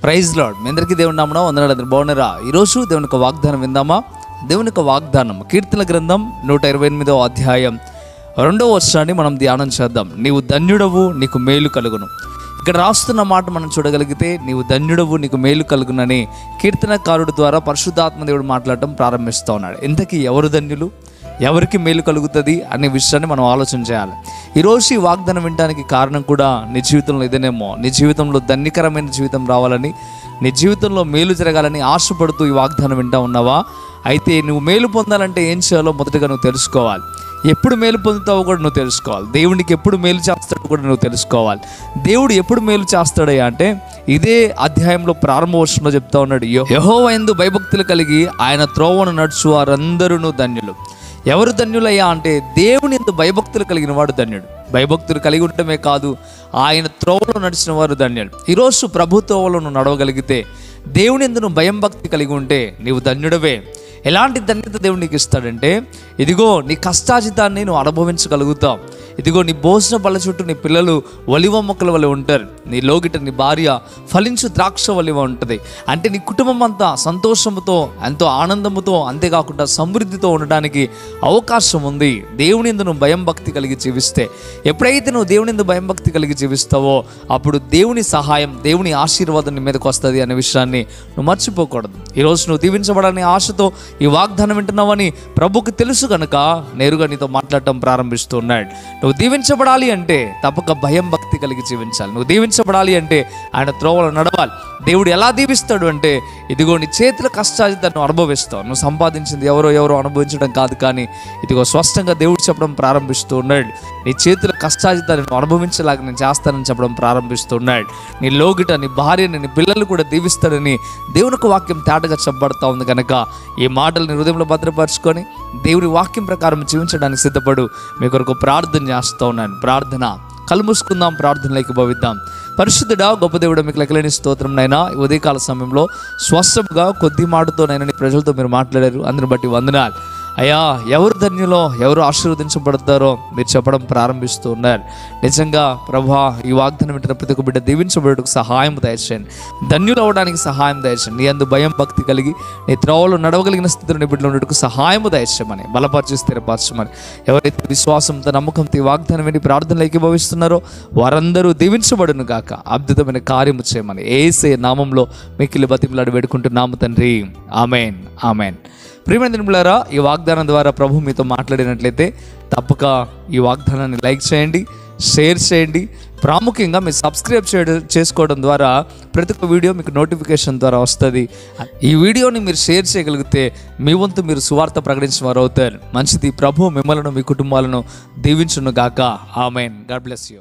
Praise lord. మీ అందరికీ దేవుని నామమున వందనాలు. అందరూ బాగున్నారా? ఈరోజు దేవుని యొక్క వాగ్దానం విందామా? దేవుని యొక్క వాగ్దానం కీర్తన గ్రంథం 128వ అధ్యాయం 2వ వచనాన్ని మనం ధ్యానం చేద్దాం. నీవు ధన్యుడవు, నీకు మేలు కలుగును. ఇక్కడ రాస్తున్న మాట మనం చూడగలిగితే నీవు ధన్యుడవు, నీకు మేలు కలుగునని కీర్తనకారుడి ద్వారా పరిశుద్ధాత్మ దేవుడు మాట్లాడటం ప్రారంభిస్తూ ఉన్నాడు. ఇంతకీ ఎవరు ధన్యులు, ఎవరికి మేలు కలుగుతుంది అనే విషయాన్ని మనం ఆలోచన చేయాలి. ఈరోజు ఈ వాగ్దానం వినడానికి కారణం కూడా నీ జీవితంలో ఇదేనేమో. నీ జీవితంలో ధన్యకరమైన జీవితం రావాలని, నీ జీవితంలో మేలు జరగాలని ఆశపడుతూ ఈ వాగ్దానం వింటూ ఉన్నావా? అయితే నువ్వు మేలు పొందాలంటే ఏం చేయాలో మొదటగా నువ్వు తెలుసుకోవాలి. ఎప్పుడు మేలు పొందుతావో కూడా నువ్వు తెలుసుకోవాలి. దేవునికి ఎప్పుడు మేలు చేస్తాడో కూడా నువ్వు తెలుసుకోవాలి. దేవుడు ఎప్పుడు మేలు చేస్తాడయ్యా అంటే ఇదే అధ్యాయంలో ప్రారంభ వర్షంలో చెప్తా ఉన్నాడు, యెహోవా యందు భయభక్తులు కలిగి ఆయన త్రోవను నడుచు వారందరూ ధన్యులు. ఎవరు ధన్యులయ్యా అంటే దేవుని యందు భయభక్తులు కలిగిన వాడు ధన్యుడు. భయభక్తులు కలిగి ఉండటమే కాదు, ఆయన త్రోవలో నడిచిన వారు ధన్యుడు. ఈరోజు ప్రభు త్రోవలో నువ్వు నడవగలిగితే, దేవుని యందు నువ్వు భయం భక్తి కలిగి ఉంటే నీవు ధన్యుడవే. ఎలాంటి ధన్యత దేవుడు నీకు ఇస్తాడంటే, ఇదిగో నీ కష్టాజితాన్ని నువ్వు అనుభవించగలుగుతావు. ఇదిగో నీ భోజన బల్ల చుట్టూ నీ పిల్లలు ఒలివ మొక్కల వలె ఉంటారు. నీ లోగిట నీ భార్య ఫలించు ద్రాక్ష వలివ ఉంటుంది. అంటే నీ కుటుంబం అంతా సంతోషముతో, ఎంతో ఆనందముతో, అంతేకాకుండా సమృద్ధితో ఉండడానికి అవకాశం ఉంది దేవుని యందు నువ్వు భయం భక్తి కలిగి జీవిస్తే. ఎప్పుడైతే నువ్వు దేవుని యందు భయం భక్తి కలిగి జీవిస్తావో అప్పుడు దేవుని సహాయం, దేవుని ఆశీర్వాదం నీ మీదకి వస్తుంది అనే విషయాన్ని నువ్వు మర్చిపోకూడదు. ఈరోజు నువ్వు దీవించబడాలనే ఆశతో ఈ వాగ్దానం వింటున్నావని ప్రభుకి తెలుసు కనుక నేరుగా నీతో మాట్లాడటం ప్రారంభిస్తున్నాడు. నువ్వు దీవించబడాలి అంటే తప్పక భయం భక్తి కలిగి జీవించాలి. నువ్వు దీవించబడాలి అంటే ఆయన త్రోవలో నడవాలి. దేవుడు ఎలా దీవిస్తాడు అంటే, ఇదిగో నీ చేతుల కష్టాజితాన్ని అనుభవిస్తావు. నువ్వు సంపాదించింది ఎవరో అనుభవించడం కాదు, కానీ ఇదిగో స్పష్టంగా దేవుడు చెప్పడం ప్రారంభిస్తూ ఉన్నాడు. నీ చేతుల కష్టాజితాన్ని నువ్వు అనుభవించేలాగా నేను చేస్తానని చెప్పడం ప్రారంభిస్తున్నాడు. నీ లోగిట నీ భార్యని, నీ పిల్లలు కూడా దీవిస్తాడని దేవునికి వాక్యం తేటగా చెప్పబడతా ఉంది. కనుక ఈ మాటలు నీ హృదయంలో భద్రపరుచుకొని దేవుని వాక్యం ప్రకారం జీవించడానికి సిద్ధపడు. మీ కొరకు ప్రార్థన చేస్తూ ఉన్నాను. ప్రార్థన కళ్ళు మూసుకుందాం, ప్రార్థనలోకి భవిద్దాం. పరిశుద్ధుడా, గొప్ప దేవుడా, మీకు లెక్కలేని స్తోత్రం నైనా. ఈ ఉదయకాల సమయంలో స్వస్థముగా కొద్ది మాటతోనైనా నీ ప్రజలతో మీరు మాట్లాడారు. అందుని బట్టి వందనాలు అయ్యా. ఎవరు ధన్యులో, ఎవరు ఆశీర్వదించబడతారో మీరు చెప్పడం ప్రారంభిస్తూ ఉన్నారు. నిజంగా ప్రభా, ఈ వాగ్దానం వింటున్న ప్రతి ఒక్క బిడ్డ దీవించబడటకు సహాయం దయచేయండి. ధన్యులు అవడానికి సహాయం దయచేయండి. నీ అందు భయం భక్తి కలిగి నీ త్రోవలో నడవగలిగిన స్థితిలో నీ బిడ్డలు ఉండటకు సహాయం దయచేయమని, బలపరిచి స్థిరపరచమని. ఎవరైతే విశ్వాసంతో, నమ్మకంతో ఈ వాగ్దానం విని ప్రార్థనలు ఏకీభవిస్తున్నారో వారందరూ దీవించబడును గాక. అద్భుతమైన కార్యము చేయమని యేసయ్య నామంలో మిక్కిలి బతిమలాడి వేడుకుంటున్నాము తండ్రి. Amen, amen. ప్రియమైన దినములారా, ఈ వాగ్దానం ద్వారా ప్రభు మీతో మాట్లాడినట్లయితే తప్పక ఈ వాగ్దానాన్ని లైక్ చేయండి, షేర్ చేయండి. ప్రాముఖ్యంగా మీరు సబ్స్క్రైబ్ చేసుకోవడం ద్వారా ప్రతి ఒక్క వీడియో మీకు నోటిఫికేషన్ ద్వారా వస్తుంది. ఈ వీడియోని మీరు షేర్ చేయగలిగితే మీ వంతు మీరు సువార్త ప్రకటించిన వారు అవుతారు. మంచిది. ప్రభు మిమ్మల్ని, మీ కుటుంబాలను దీవించును గాక. ఆమెన్. God bless you.